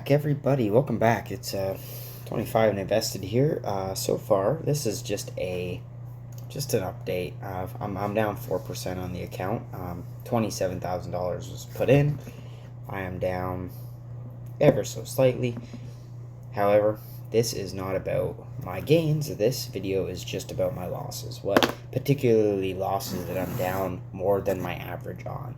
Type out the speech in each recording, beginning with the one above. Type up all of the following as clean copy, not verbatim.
Everybody, welcome back. It's 25 and invested here. So far, this is just an update. I'm down 4% on the account. $27,000 was put in. I am down ever so slightly. However, this is not about my gains. This video is just about my losses. What particularly losses that I'm down more than my average on.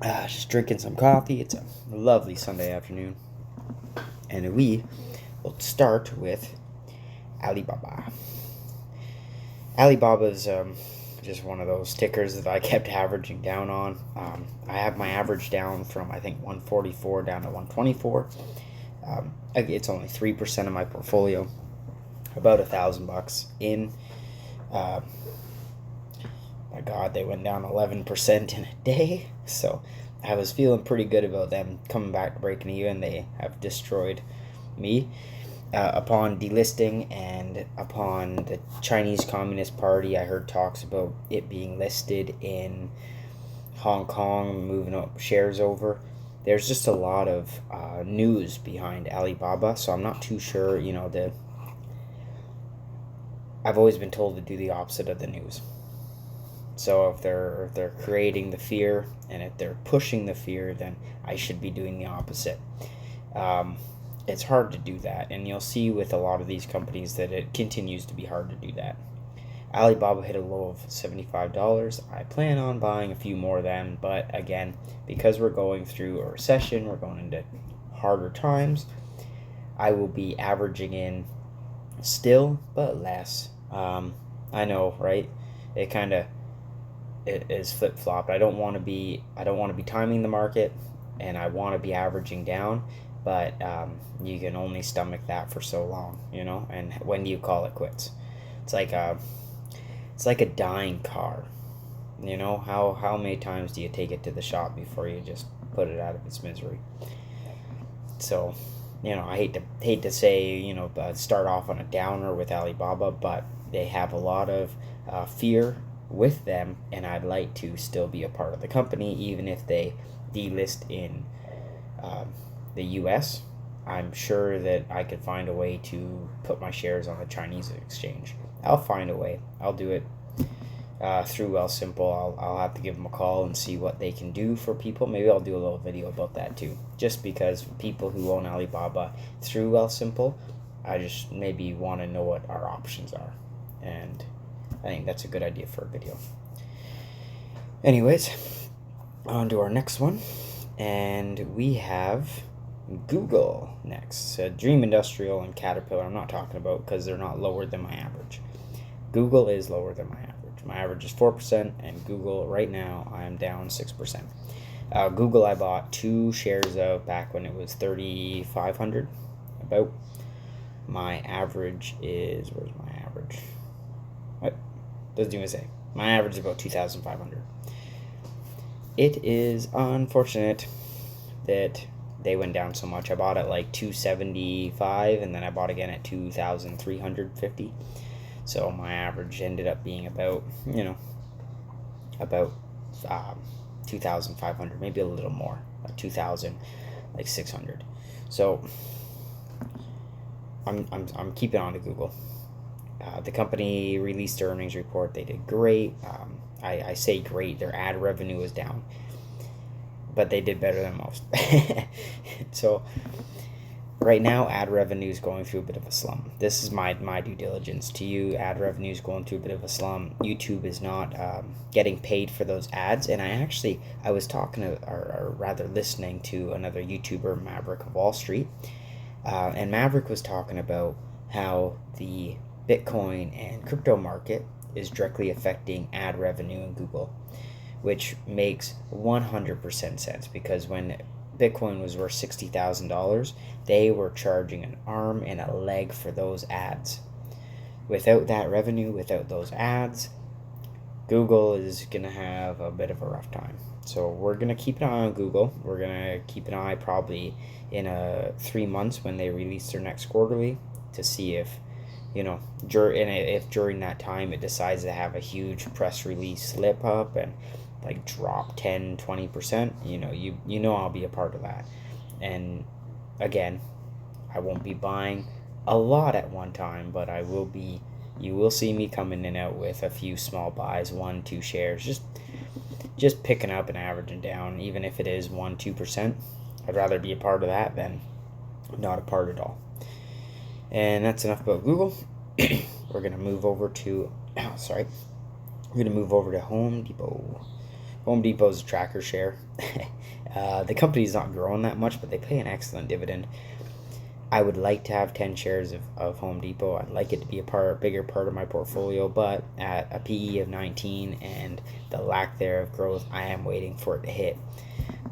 Just drinking some coffee. It's a lovely Sunday afternoon. And we will start with Alibaba. Alibaba is just one of those tickers that I kept averaging down on. I have my average down from, I think, 144 down to 124. It's only 3% of my portfolio, about $1,000 in. My God, they went down 11% in a day. So I was feeling pretty good about them coming back to breaking even. They have destroyed me. Upon delisting and upon the Chinese Communist Party, I heard talks about it being listed in Hong Kong, moving up shares over. There's just a lot of news behind Alibaba, so I'm not too sure. I've always been told to do the opposite of the news. So if they're creating the fear and if they're pushing the fear, then I should be doing the opposite. It's hard to do that, and you'll see with a lot of these companies that it continues to be hard to do that. Alibaba hit a low of $75. I plan on buying a few more then, but again, because we're going through a recession, we're going into harder times, I will be averaging in still, but less. I know, right? It is flip-flopped. I don't want to be timing the market, and I want to be averaging down, but you can only stomach that for so long, and when do you call it quits? It's like a dying car. How many times do you take it to the shop before you just put it out of its misery? So I hate to say, start off on a downer with Alibaba, but they have a lot of fear with them, and I'd like to still be a part of the company, even if they delist in the U.S. I'm sure that I could find a way to put my shares on the Chinese exchange. I'll find a way. I'll do it through wealthsimple. I'll have to give them a call and see what they can do for people. Maybe I'll do a little video about that too, just because people who own Alibaba through wealthsimple, I just maybe want to know what our options are, and I think that's a good idea for a video. Anyways, on to our next one, and we have Google next. Dream Industrial and Caterpillar I'm not talking about because they're not lower than my average. Google is lower than my average. My average is 4%, and Google right now I am down 6%. Google I bought 2 shares of back when it was 3,500 about. My average is, where's my average? What? Doesn't even say. My average is about 2,500. It is unfortunate that they went down so much. I bought at like 275, and then I bought again at 2,350. So my average ended up being about 2,500, maybe a little more, like 2,600. So I'm keeping on to Google. The company released their earnings report. They did great. I say great. Their ad revenue was down, but they did better than most. So right now, ad revenue is going through a bit of a slump. This is my due diligence to you. Ad revenue is going through a bit of a slump. YouTube is not getting paid for those ads. And I was talking to, or rather listening to another YouTuber, Maverick of Wall Street. And Maverick was talking about how the Bitcoin and crypto market is directly affecting ad revenue in Google, which makes 100% sense, because when Bitcoin was worth $60,000, they were charging an arm and a leg for those ads. Without that revenue, without those ads, Google is going to have a bit of a rough time. So we're going to keep an eye on Google. We're going to keep an eye probably in 3 months when they release their next quarterly to see if, if during that time it decides to have a huge press release slip up and like drop 10-20%, I'll be a part of that. And again, I won't be buying a lot at one time, but you will see me coming in and out with a few small buys, 1-2 shares, just picking up and averaging down, even if it is 1-2%. I'd rather be a part of that than not a part at all. And that's enough about Google. We're gonna move over to Home Depot. Home Depot's a tracker share. The company's not growing that much, but they pay an excellent dividend. I would like to have 10 shares of Home Depot. I'd like it to be a bigger part of my portfolio, but at a PE of 19 and the lack there of growth, I am waiting for it to hit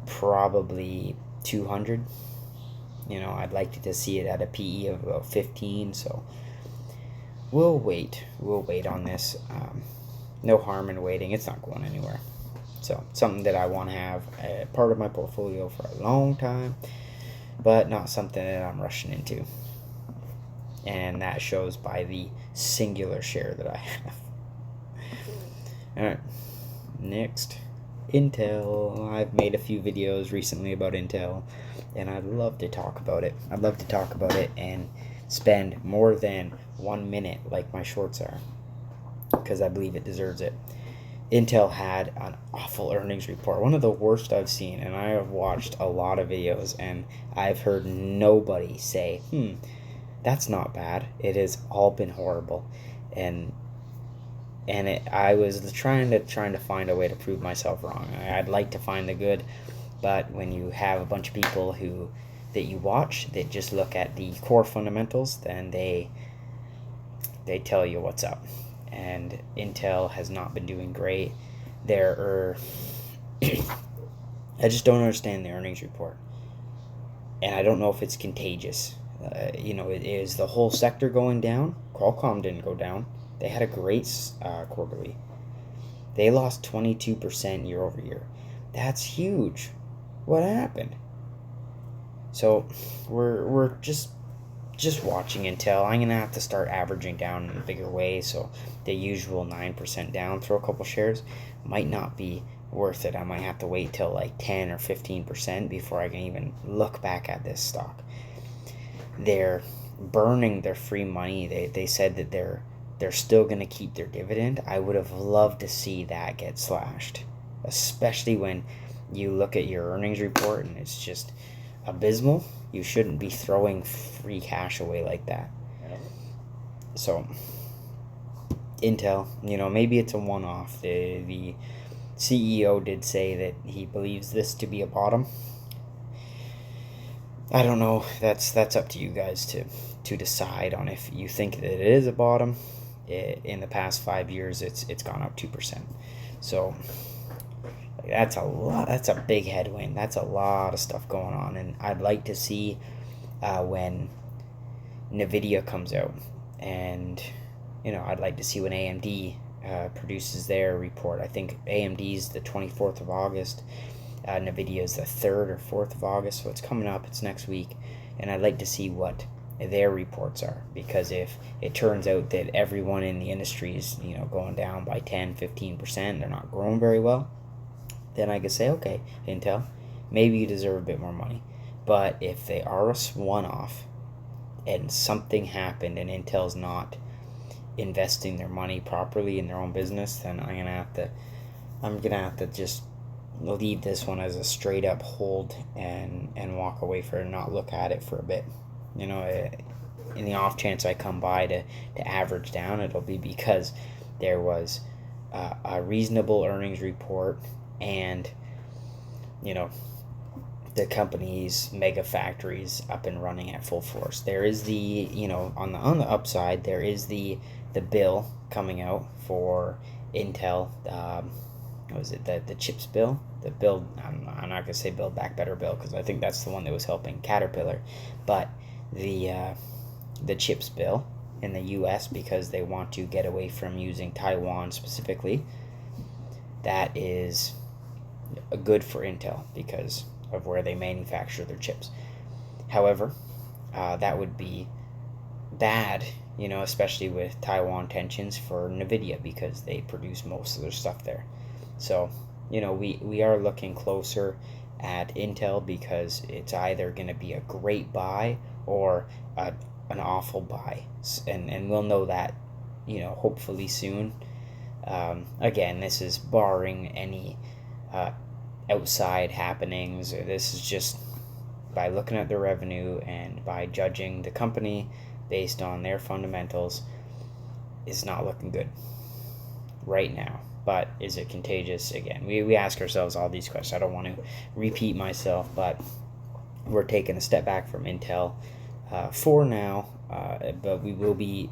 probably 200. I'd like to see it at a PE of about 15, so we'll wait on this. No harm in waiting. It's not going anywhere. So something that I want to have a part of my portfolio for a long time, but not something that I'm rushing into. And that shows by the singular share that I have. Alright, next, Intel. I've made a few videos recently about Intel, and I'd love to talk about it. I'd love to talk about it and spend more than 1 minute like my shorts are, because I believe it deserves it. Intel had an awful earnings report, one of the worst I've seen, and I have watched a lot of videos, and I've heard nobody say, that's not bad. It has all been horrible. I was trying to find a way to prove myself wrong. I'd like to find the good, but when you have a bunch of people that you watch that just look at the core fundamentals, then they tell you what's up. And Intel has not been doing great. I just don't understand the earnings report, and I don't know if it's contagious. Is the whole sector going down? Qualcomm didn't go down. They had a great quarterly. They lost 22% year over year. That's huge. What happened? So we're just watching Intel. I'm going to have to start averaging down in a bigger way, so the usual 9% down, throw a couple shares, might not be worth it. I might have to wait till like 10 or 15% before I can even look back at this stock. They're burning their free money. They said that they're still going to keep their dividend. I would have loved to see that get slashed, especially when you look at your earnings report and it's just abysmal. You shouldn't be throwing free cash away like that. So Intel, maybe it's a one-off. The CEO did say that he believes this to be a bottom. I don't know. That's up to you guys to decide on if you think that it is a bottom. In the past 5 years, it's gone up 2%. So that's a lot. That's a big headwind. That's a lot of stuff going on, and I'd like to see when Nvidia comes out, and I'd like to see when AMD produces their report. I think AMD's the 24th of August. Nvidia is the 3rd or 4th of August, so it's coming up. It's next week, and I'd like to see what their reports are, because if it turns out that everyone in the industry is going down by 10-15%, they're not growing very well, then I could say, okay, Intel, maybe you deserve a bit more money. But if they are a one-off and something happened and Intel's not investing their money properly in their own business, then I'm gonna have to just leave this one as a straight up hold and walk away for it and not look at it for a bit. In the off chance I come by to average down, it'll be because there was a reasonable earnings report, and the company's mega factories up and running at full force. There is the on the upside, there is the bill coming out for Intel. What was it, the chips bill? The bill, I'm not gonna say Build Back Better bill, because I think that's the one that was helping Caterpillar, but the chips bill in the U.S., because they want to get away from using Taiwan specifically. That is good for Intel because of where they manufacture their chips. However, that would be bad, especially with Taiwan tensions for Nvidia, because they produce most of their stuff there. So, we are looking closer at Intel because it's either going to be a great buy or an awful buy, and we'll know that, hopefully soon. Again, this is barring any outside happenings. This is just by looking at the revenue and by judging the company based on their fundamentals. Is not looking good right now. But is it contagious? Again, we ask ourselves all these questions. I don't want to repeat myself, but we're taking a step back from Intel for now. But we.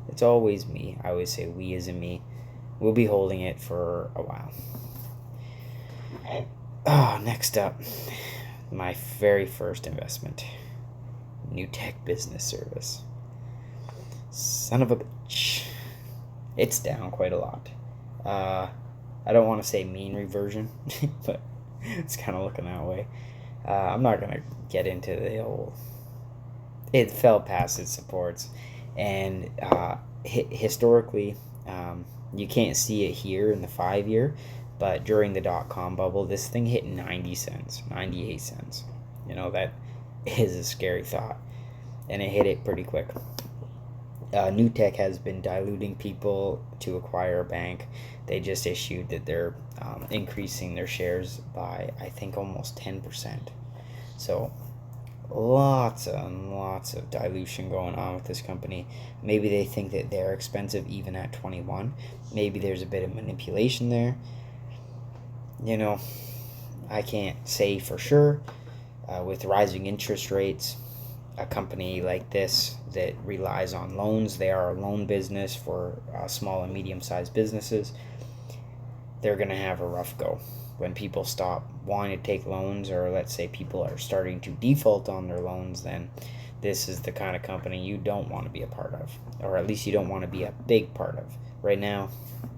It's always me. I always say we as in me. We'll be holding it for a while. Next up, my very first investment, Newtek Business Service. Son of a bitch. It's down quite a lot. I don't want to say mean reversion, but it's kind of looking that way. I'm not going to get into the whole... It fell past its supports. And historically, you can't see it here in the 5-year, but during the dot-com bubble, this thing hit 90 cents, 98 cents. That is a scary thought. And it hit it pretty quick. Newtek has been diluting people to acquire a bank. They just issued that they're increasing their shares by, I think, almost 10%. So lots and lots of dilution going on with this company. Maybe they think that they're expensive even at 21. Maybe there's a bit of manipulation there. I can't say for sure. With rising interest rates, a company like this that relies on loans, they are a loan business for small and medium-sized businesses, they're going to have a rough go. When people stop wanting to take loans, or let's say people are starting to default on their loans, then this is the kind of company you don't want to be a part of, or at least you don't want to be a big part of. Right now,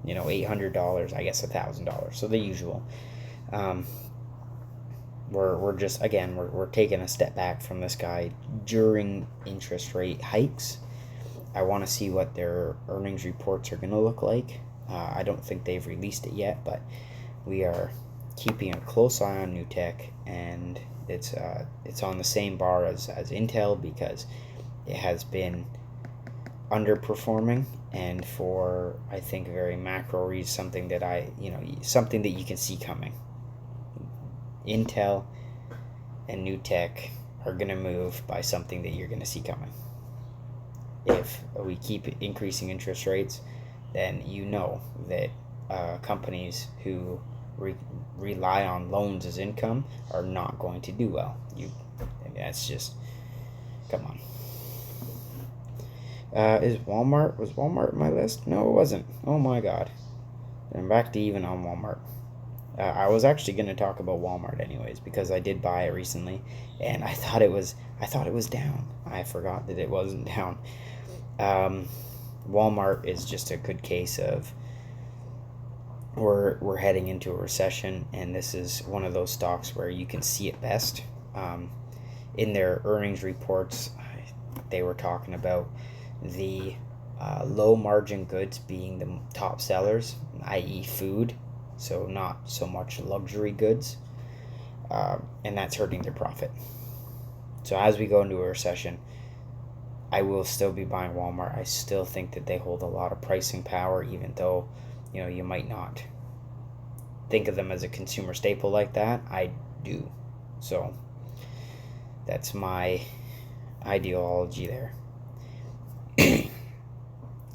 $800, I guess $1,000, so the usual. We're just, again, we're taking a step back from this guy during interest rate hikes. I want to see what their earnings reports are going to look like. I don't think they've released it yet, but we are keeping a close eye on Newtek, and it's on the same bar as Intel because it has been underperforming, and for, I think, very macro reasons, something that you can see coming. Intel and Newtek are going to move by something that you're going to see coming. If we keep increasing interest rates, then that companies who rely on loans as income are not going to do well. That's just, come on. Was Walmart on my list? No, it wasn't. Oh my god. I'm back to even on Walmart. I was actually going to talk about Walmart anyways because I did buy it recently, and I thought it was down. I forgot that it wasn't down. Walmart is just a good case of we're heading into a recession, and this is one of those stocks where you can see it best. In their earnings reports, they were talking about the low margin goods being the top sellers, i.e. food. So not so much luxury goods, and that's hurting their profit. So as we go into a recession, I will still be buying Walmart. I still think that they hold a lot of pricing power, even though, you might not think of them as a consumer staple like that. I do. So that's my ideology there.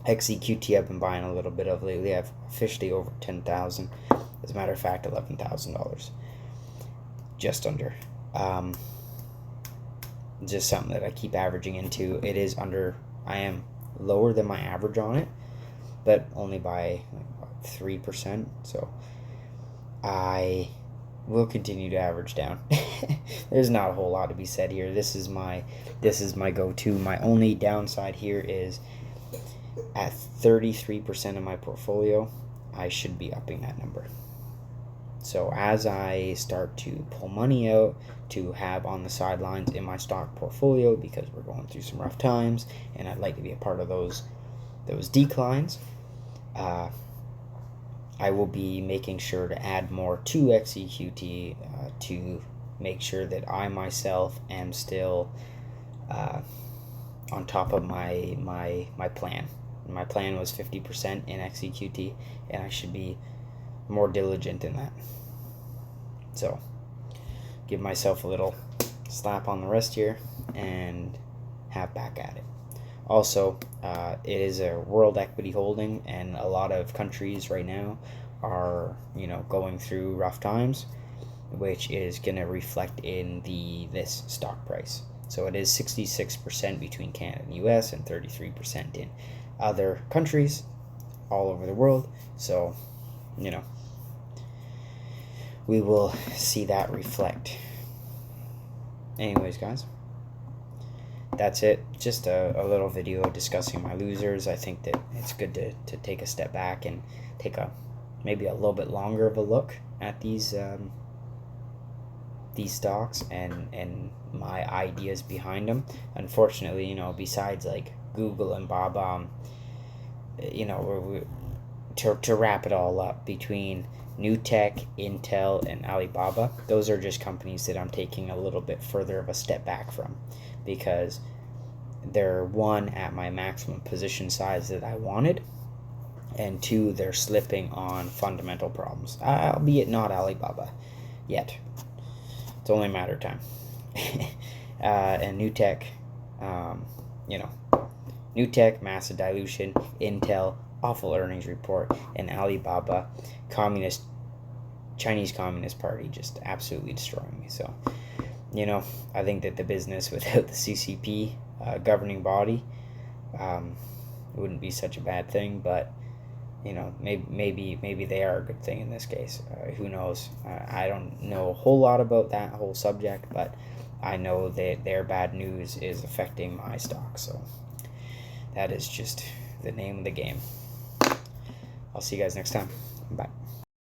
XEQT I've been buying a little bit of lately. I've officially over 10,000. As a matter of fact, $11,000. Just under. Just something that I keep averaging into. It is under. I am lower than my average on it, but only by 3%. So I will continue to average down. There's not a whole lot to be said here. This is my go-to. My only downside here is at 33% of my portfolio, I should be upping that number. So as I start to pull money out to have on the sidelines in my stock portfolio, because we're going through some rough times and I'd like to be a part of those declines, I will be making sure to add more to XEQT to make sure that I myself am still on top of my plan. My plan was 50% in XEQT, and I should be more diligent in that. So, give myself a little slap on the wrist here and have back at it. Also, it is a world equity holding, and a lot of countries right now are, going through rough times, which is going to reflect in this stock price. So it is 66% between Canada and US and 33% in other countries all over the world. So, we will see that reflect. Anyways, guys, that's it. Just a little video discussing my losers. I think that it's good to take a step back and take maybe a little bit longer of a look at these stocks and my ideas behind them. Unfortunately, besides like Google and Baba, to wrap it all up, between Newtek, Intel, and Alibaba, those are just companies that I'm taking a little bit further of a step back from, because they're, one, at my maximum position size that I wanted, and two, they're slipping on fundamental problems, albeit not Alibaba yet. It's only a matter of time. And Newtek, Newtek, massive dilution. Intel, awful earnings report. And Alibaba, Chinese Communist Party, just absolutely destroying me. So, I think that the business without the CCP governing body wouldn't be such a bad thing, but maybe they are a good thing in this case. Who knows? I don't know a whole lot about that whole subject, but I know that their bad news is affecting my stock. So that is just the name of the game. I'll see you guys next time. Bye.